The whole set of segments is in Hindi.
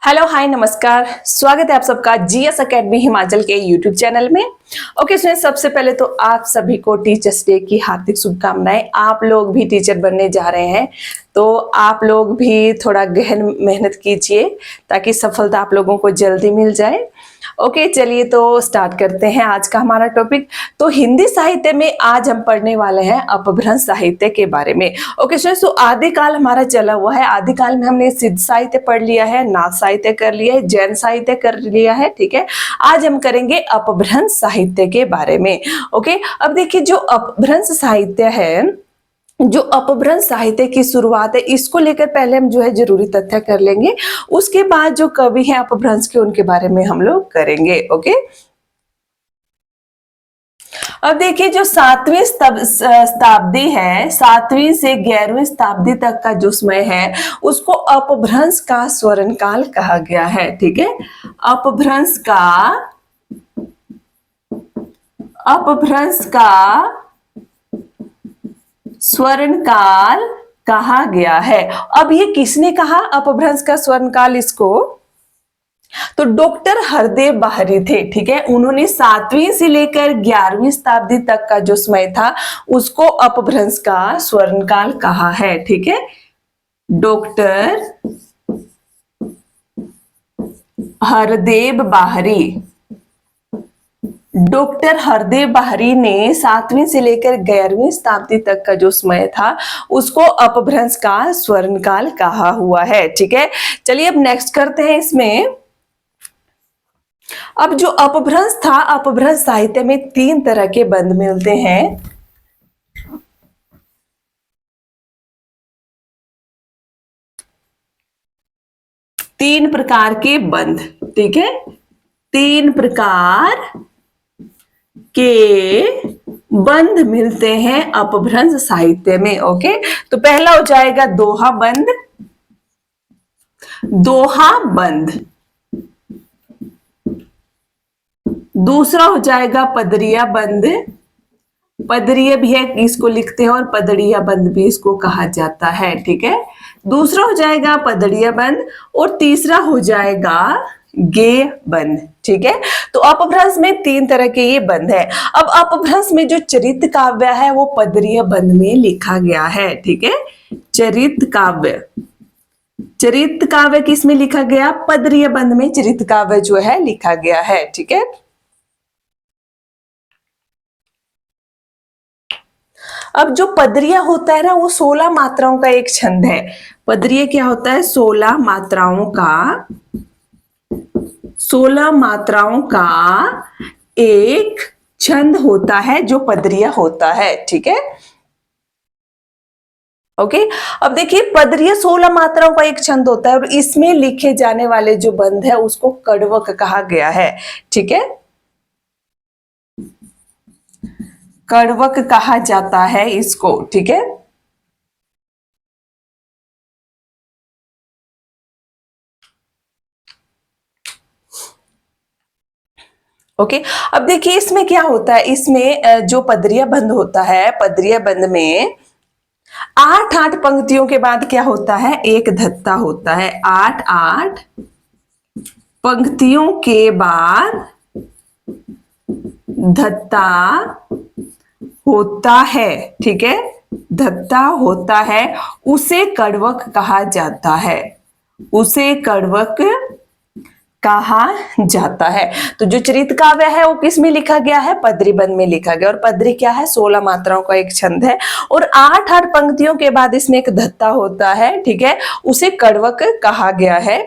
हेलो हाय नमस्कार। स्वागत है आप सबका जीएस एकेडमी हिमाचल के यूट्यूब चैनल में। ओके स्टूडेंट, सबसे पहले तो आप सभी को टीचर्स डे की हार्दिक शुभकामनाएं। आप लोग भी टीचर बनने जा रहे हैं तो आप लोग भी थोड़ा गहन मेहनत कीजिए ताकि सफलता आप लोगों को जल्दी मिल जाए। ओके चलिए तो स्टार्ट करते हैं आज का हमारा टॉपिक। तो हिंदी साहित्य में आज हम पढ़ने वाले हैं अपभ्रंश साहित्य के बारे में। ओके स्टूडेंट्स, तो आदिकाल हमारा चला हुआ है। आदिकाल में हमने सिद्ध साहित्य पढ़ लिया है, नाथ साहित्य कर लिया है, जैन साहित्य कर लिया है। ठीक है, आज हम करेंगे अपभ्रंश साहित्य के बारे में। ओके, अब देखिए जो अपभ्रंश साहित्य है, जो अपभ्रंश साहित्य की शुरुआत है, इसको लेकर पहले हम जो है जरूरी तथ्य कर लेंगे। उसके बाद जो कवि हैं अपभ्रंश के, उनके बारे में हम लोग करेंगे। ओके, अब देखिए जो सातवीं शताब्दी है, 7वीं से 11वीं शताब्दी तक का जो समय है उसको अपभ्रंश का स्वर्ण काल कहा गया है। ठीक है, अपभ्रंश का स्वर्ण काल कहा गया है। अब ये किसने कहा अपभ्रंश का स्वर्ण काल इसको? तो डॉक्टर हरदेव बाहरी थे। ठीक है, उन्होंने 7वीं से लेकर 11वीं शताब्दी तक का जो समय था उसको अपभ्रंश का स्वर्ण काल कहा है। ठीक है, डॉक्टर हरदेव बाहरी, डॉक्टर हरदेव बाहरी ने 7वीं से लेकर 11वीं शताब्दी तक का जो समय था उसको अपभ्रंश का स्वर्ण काल कहा हुआ है। ठीक है, चलिए अब नेक्स्ट करते हैं इसमें। अब जो अपभ्रंश था, अपभ्रंश साहित्य में 3 तरह के बंध मिलते हैं। तीन प्रकार के बंध। ठीक है, 3 प्रकार के बंध मिलते हैं अपभ्रंश साहित्य में। ओके, तो पहला हो जाएगा दोहा बंध। दोहा बंध, दूसरा हो जाएगा पदरिया बंध। पदरिया भी है, इसको लिखते हैं, और पदड़िया बंध भी इसको कहा जाता है। ठीक है, दूसरा हो जाएगा पदड़िया बंध और तीसरा हो जाएगा गे बंध। ठीक है, तो अपभ्रंश में 3 तरह के ये बंध है। अब अपभ्रंश में जो चरित काव्य है वो पदरिया बंध में लिखा गया है। ठीक है, चरित काव्य, चरित काव्य किस में लिखा गया? पदरिया बंध में चरित काव्य जो है लिखा गया है। ठीक है, अब जो पदरिया होता है ना, वो 16 मात्राओं का एक छंद है। पदरिया क्या होता है? 16 मात्राओं का एक छंद होता है जो पदरिया होता है। ठीक है, ओके, अब देखिए पदरिया 16 मात्राओं का एक छंद होता है और इसमें लिखे जाने वाले जो बंध है उसको कड़वक कहा गया है। ठीक है, कड़वक कहा जाता है इसको। ठीक है, ओके, अब देखिए इसमें क्या होता है, इसमें जो पदरिया बंध होता है, पदरिया बंध में 8-8 पंक्तियों के बाद क्या होता है? एक धत्ता होता है। 8-8 पंक्तियों के बाद धत्ता होता है। ठीक है, धत्ता होता है, उसे कड़वक कहा जाता है। उसे कड़वक कहा जाता है। तो जो चरित काव्य है वो किस में लिखा गया है? पदरी बंध में लिखा गया। और पदरी क्या है? 16 मात्राओं का एक छंद है और 8-8 पंक्तियों के बाद इसमें एक धत्ता होता है। ठीक है, उसे कड़वक कहा गया है।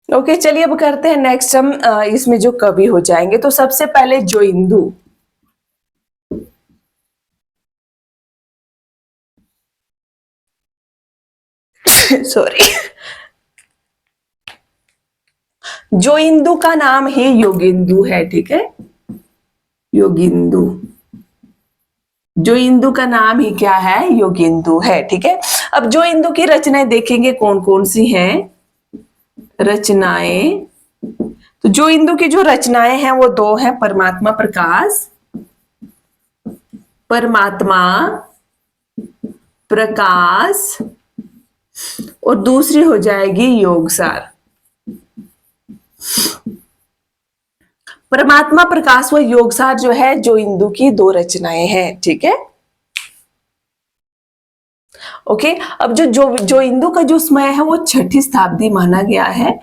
ओके, चलिए अब करते हैं नेक्स्ट। हम इसमें जो कवि हो जाएंगे, तो सबसे पहले जोइंदू। सॉरी, जोइंदू का नाम है योगेंदु है। ठीक है, योगिंदु। जो इंदु का नाम ही क्या है, योगेंदु है। ठीक है, अब जो इंदु की रचनाएं देखेंगे कौन कौन सी हैं रचनाएं। तो जो इंदु की जो रचनाएं हैं वो दो हैं, परमात्मा प्रकाश, परमात्मा प्रकाश, और दूसरी हो जाएगी योगसार। परमात्मा प्रकाश व योगसार जो है जो इंदु की दो रचनाएं हैं। ठीक है, ओके। अब जो इंदु का जो समय है वो 6ठी शताब्दी माना गया है।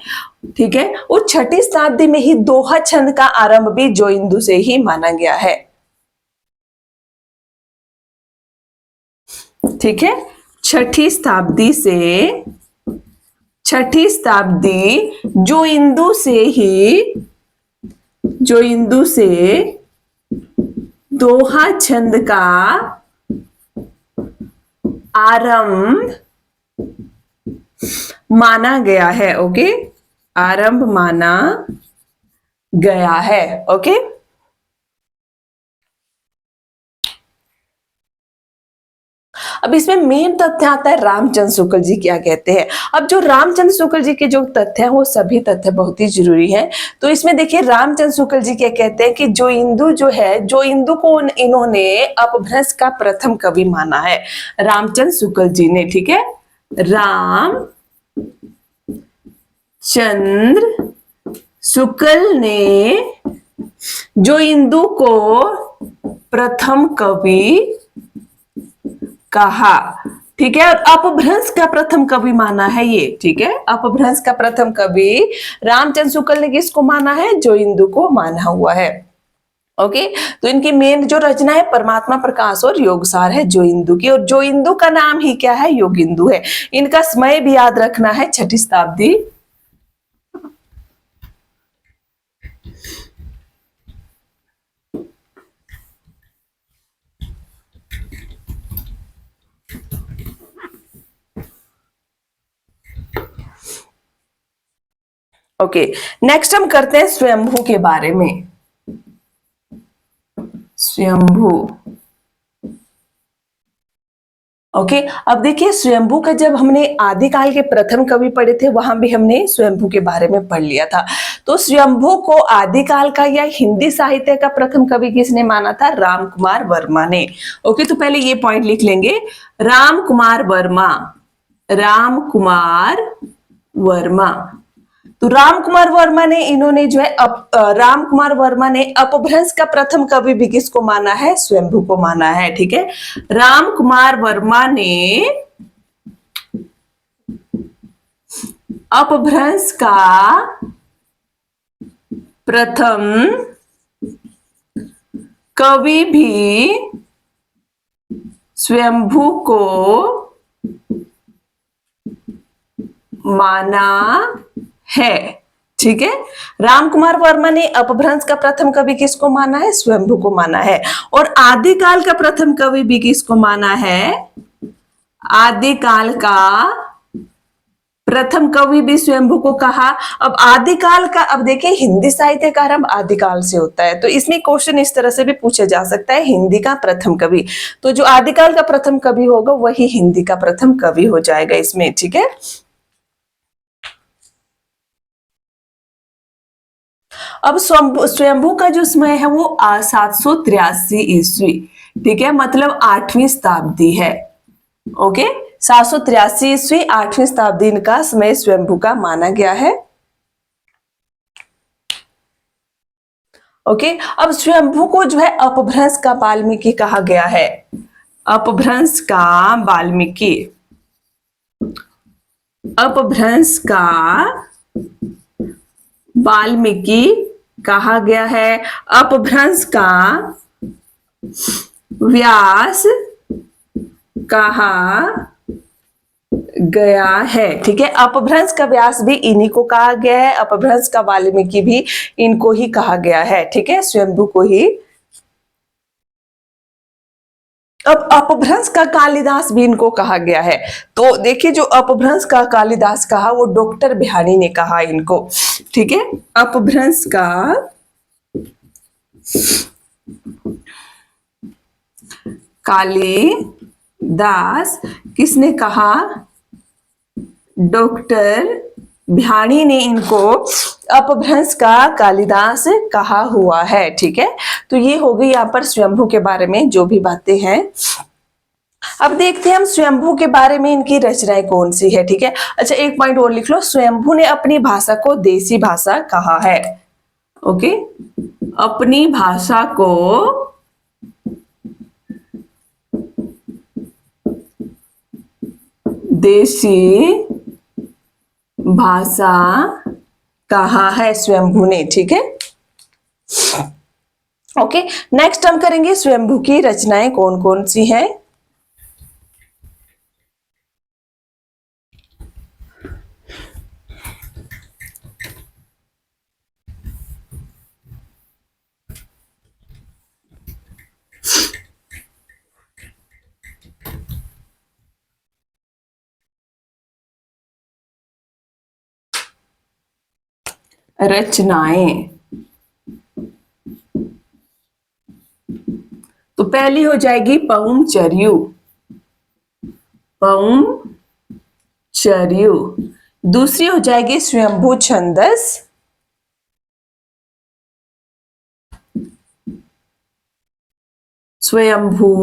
ठीक है, वो 6ठी शताब्दी में ही दोहा छंद का आरंभ भी जो इंदु से ही माना गया है। ठीक है, 6ठी शताब्दी जो इंदु से दोहा छंद का आरंभ माना गया है। ओके, आरंभ माना गया है। ओके, अब इसमें मेन तथ्य आता है रामचंद्र शुक्ल जी क्या कहते हैं। अब जो रामचंद्र शुक्ल जी के जो तथ्य हैं वो सभी तथ्य बहुत ही जरूरी हैं। तो इसमें देखिए रामचंद्र शुक्ल जी क्या कहते हैं कि जो इंदु को इन्होंने अपभ्रंश का प्रथम कवि माना है, रामचंद्र शुक्ल जी ने। ठीक है, रामचंद्र शुक्ल ने जो इंदु को प्रथम कवि कहा। ठीक है, और अपभ्रंश का प्रथम कवि माना है ये। ठीक है, अपभ्रंश का प्रथम कवि रामचंद्र शुक्ल ने किसको माना है, जो इंदु को माना हुआ है। ओके, तो इनकी मेन जो रचना है परमात्मा प्रकाश और योगसार है जो इंदु की, और जो इंदु का नाम ही क्या है, योगेंदु है। इनका समय भी याद रखना है, 6ठी शताब्दी। ओके, नेक्स्ट हम करते हैं स्वयंभू के बारे में। स्वयंभू, ओके। अब देखिए स्वयंभू का जब हमने आदिकाल के प्रथम कवि पढ़े थे वहां भी हमने स्वयंभू के बारे में पढ़ लिया था। तो स्वयंभू को आदिकाल का या हिंदी साहित्य का प्रथम कवि किसने माना था, रामकुमार वर्मा ने। ओके, तो पहले ये पॉइंट लिख लेंगे, रामकुमार वर्मा। तो रामकुमार वर्मा ने इन्होंने जो है रामकुमार वर्मा ने अपभ्रंश का प्रथम कवि भी किसको माना है, स्वयंभू को माना है। ठीक है, रामकुमार वर्मा ने अपभ्रंश का प्रथम कवि भी स्वयंभू को माना है। ठीक है, रामकुमार वर्मा ने अपभ्रंश का प्रथम कवि किसको माना है, स्वयंभू को माना है। और आदिकाल का प्रथम कवि भी किसको माना है, आदिकाल का प्रथम कवि भी स्वयंभू को कहा। अब आदिकाल का, अब देखिए हिंदी साहित्य का आरंभ आदिकाल से होता है, तो इसमें क्वेश्चन इस तरह से भी पूछा जा सकता है, हिंदी का प्रथम कवि। तो जो आदिकाल का प्रथम कवि होगा वही हिंदी का प्रथम कवि हो जाएगा इसमें। ठीक है, अब स्वयंभू का जो समय है वो 783 ईस्वी। ठीक है, मतलब 8वीं शताब्दी है। ओके, 783 ईस्वी 8वीं शताब्दी का समय स्वयंभू का माना गया है। ओके, अब स्वयंभू को जो है अपभ्रंश का वाल्मीकि कहा गया है, अपभ्रंश का वाल्मीकि, अपभ्रंश का वाल्मीकि कहा गया है। अपभ्रंश का व्यास कहा गया है। ठीक है, अपभ्रंश का व्यास भी इन्हीं को कहा गया है, अपभ्रंश का वाल्मीकि भी इनको ही कहा गया है। ठीक है, स्वयंभू को ही। अब अपभ्रंश का कालिदास भी इनको कहा गया है। तो देखिए जो अपभ्रंश का कालिदास कहा वो डॉक्टर बिहारी ने कहा इनको। ठीक है, अपभ्रंश का कालिदास किसने कहा? डॉक्टर बिहारी ने इनको अपभ्रंश का कालिदास कहा हुआ है। ठीक है, तो ये हो गई यहाँ पर स्वयंभू के बारे में जो भी बातें हैं। अब देखते हैं हम स्वयंभू के बारे में, इनकी रचनाएं कौन सी है। ठीक है, अच्छा एक पॉइंट और लिख लो, स्वयंभू ने अपनी भाषा को देसी भाषा कहा है। ओके, अपनी भाषा को देसी भाषा कहा है स्वयंभू ने। ठीक है, ओके नेक्स्ट हम करेंगे स्वयंभू की रचनाएं कौन कौन सी हैं। रचनाएं, तो पहली हो जाएगी पौमचर्यू। पौमचर्यू। दूसरी हो जाएगी स्वयंभू छंदस। स्वयंभू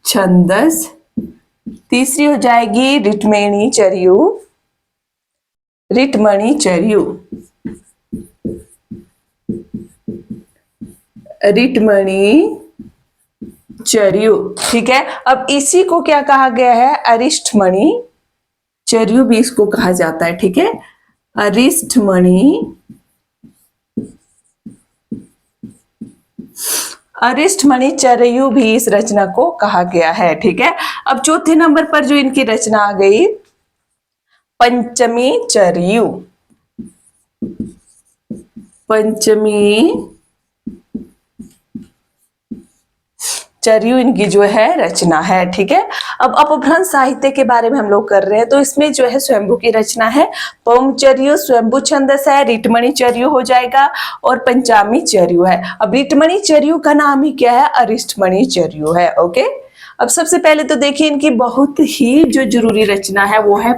छंदस। तीसरी हो जाएगी ऋटमणि चर्यू। ऋटमणि चर्यू। ऋटमणि चर्यू। ठीक है, अब इसी को क्या कहा गया है? अरिष्टमणि चर्यू भी इसको कहा जाता है। ठीक है, अरिष्टमणि। अरिष्टमणि चर्यू भी इस रचना को कहा गया है। ठीक है, अब चौथे नंबर पर जो इनकी रचना आ गई, पंचमी चर्यू। पंचमी चर्यू इनकी जो है रचना है। ठीक है, अब अपभ्रंश साहित्य के बारे में हम लोग कर रहे हैं, तो इसमें जो है स्वयंभू की रचना है पौमचर्यू, स्वयंभू छंदस है, ऋटमणि चर्यू हो जाएगा और पंचामी चर्यू है। अब ऋटमणि चर्यू का नाम ही क्या है? अरिष्टमणि चर्यू है। ओके, अब सबसे पहले तो देखिए इनकी बहुत ही जो जरूरी रचना है वो है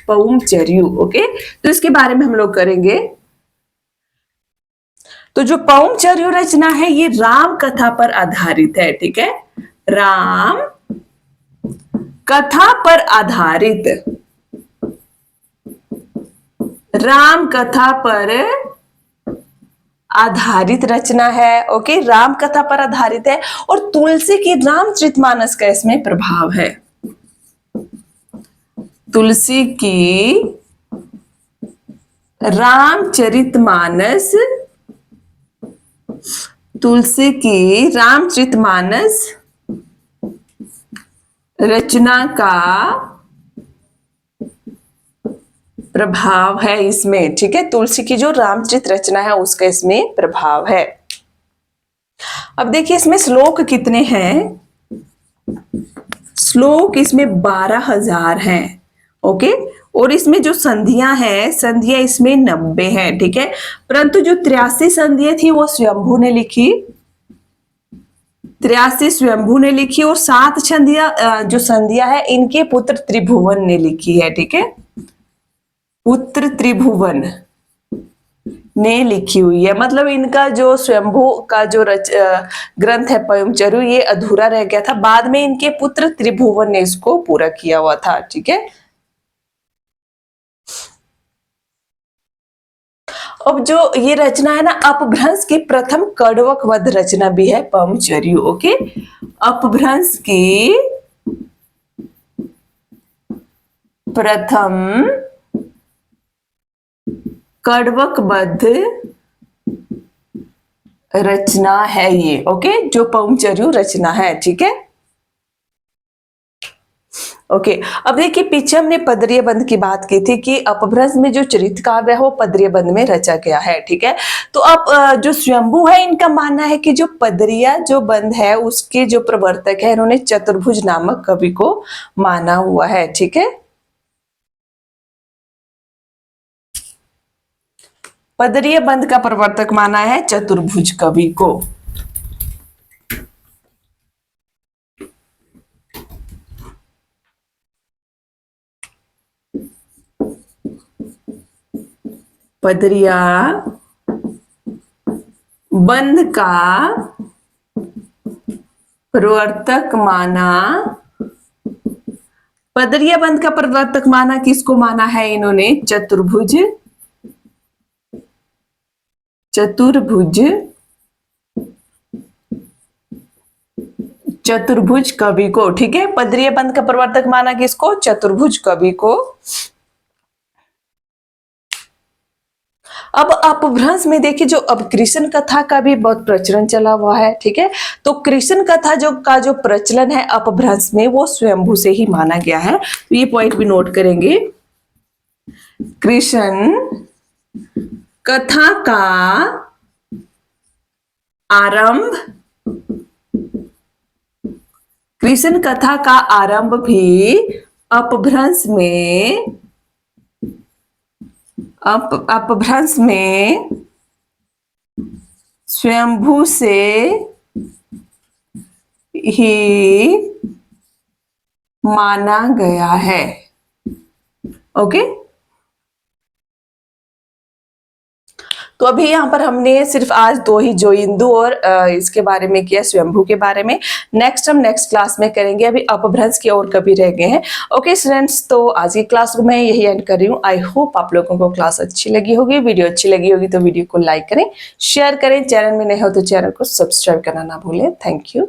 पौमचर्यू। ओके, तो इसके बारे में हम लोग करेंगे। तो जो पौमचर्यू रचना है ये राम कथा पर आधारित है। ठीक है, राम कथा पर आधारित, राम कथा पर आधारित रचना है। ओके, राम कथा पर आधारित है और तुलसी की रामचरितमानस का इसमें प्रभाव है। तुलसी की रामचरितमानस, तुलसी की रामचरितमानस रचना का प्रभाव है इसमें। ठीक है, तुलसी की जो रामचरित रचना है उसका इसमें प्रभाव है। अब देखिए इसमें श्लोक कितने हैं? श्लोक इसमें 12,000 हैं। ओके, और इसमें जो संधियां हैं, संधियां इसमें 90 हैं। ठीक है, परंतु जो 83 संधियां थी वो स्वयंभू ने लिखी, 83 स्वयंभू ने लिखी और 7 संधियां जो संधियां है इनके पुत्र त्रिभुवन ने लिखी है। ठीक है, पुत्र त्रिभुवन ने लिखी हुई है। मतलब इनका जो स्वयंभू का जो ग्रंथ है पौमचर्यू ये अधूरा रह गया था, बाद में इनके पुत्र त्रिभुवन ने इसको पूरा किया हुआ था। ठीक है, अब जो ये रचना है ना, अपभ्रंश की प्रथम कड़वक वध रचना भी है पौमचर्यू। ओके, अपभ्रंश की प्रथम कड़वक वध रचना है ये। ओके, जो पौमचर्यू रचना है। ठीक है, ओके अब देखिए पीछे हमने पदरीय बंध की बात की थी कि अपभ्रंश में जो चरित काव्य है वो पदरीय बंध में रचा गया है। ठीक है, तो अब जो स्वयंभू है इनका मानना है कि जो पदरिया जो बंध है उसके जो प्रवर्तक है इन्होंने चतुर्भुज नामक कवि को माना हुआ है। ठीक है, पदरीय बंध का प्रवर्तक माना है चतुर्भुज कवि को। पदरिया बंध का प्रवर्तक माना। पदरिया बंध का प्रवर्तक माना किसको माना है इन्होंने? चतुर्भुज चतुर्भुज कवि को। ठीक है, पदरिया बंध का प्रवर्तक माना किसको? चतुर्भुज कवि को। अब अपभ्रंश में देखिए, जो अब कृष्ण कथा का भी बहुत प्रचलन चला हुआ है। ठीक है, तो कृष्ण कथा जो प्रचलन है अपभ्रंश में, वो स्वयंभू से ही माना गया है। तो ये पॉइंट भी नोट करेंगे। कृष्ण कथा का आरंभ, कृष्ण कथा का आरंभ भी अपभ्रंश में स्वयंभू से ही माना गया है। ओके, तो अभी यहाँ पर हमने सिर्फ आज दो ही, जो इंदु और इसके बारे में किया, स्वयंभू के बारे में। नेक्स्ट हम नेक्स्ट क्लास में करेंगे। अभी अपभ्रंश के और कभी रह गए हैं। ओके स्टूडेंट्स, तो आज की क्लास को मैं यही एंड कर रही हूँ। आई होप आप लोगों को क्लास अच्छी लगी होगी, वीडियो अच्छी लगी होगी तो वीडियो को लाइक करें, शेयर करें, चैनल में नए हो तो चैनल को सब्सक्राइब करना ना भूलें। Thank you.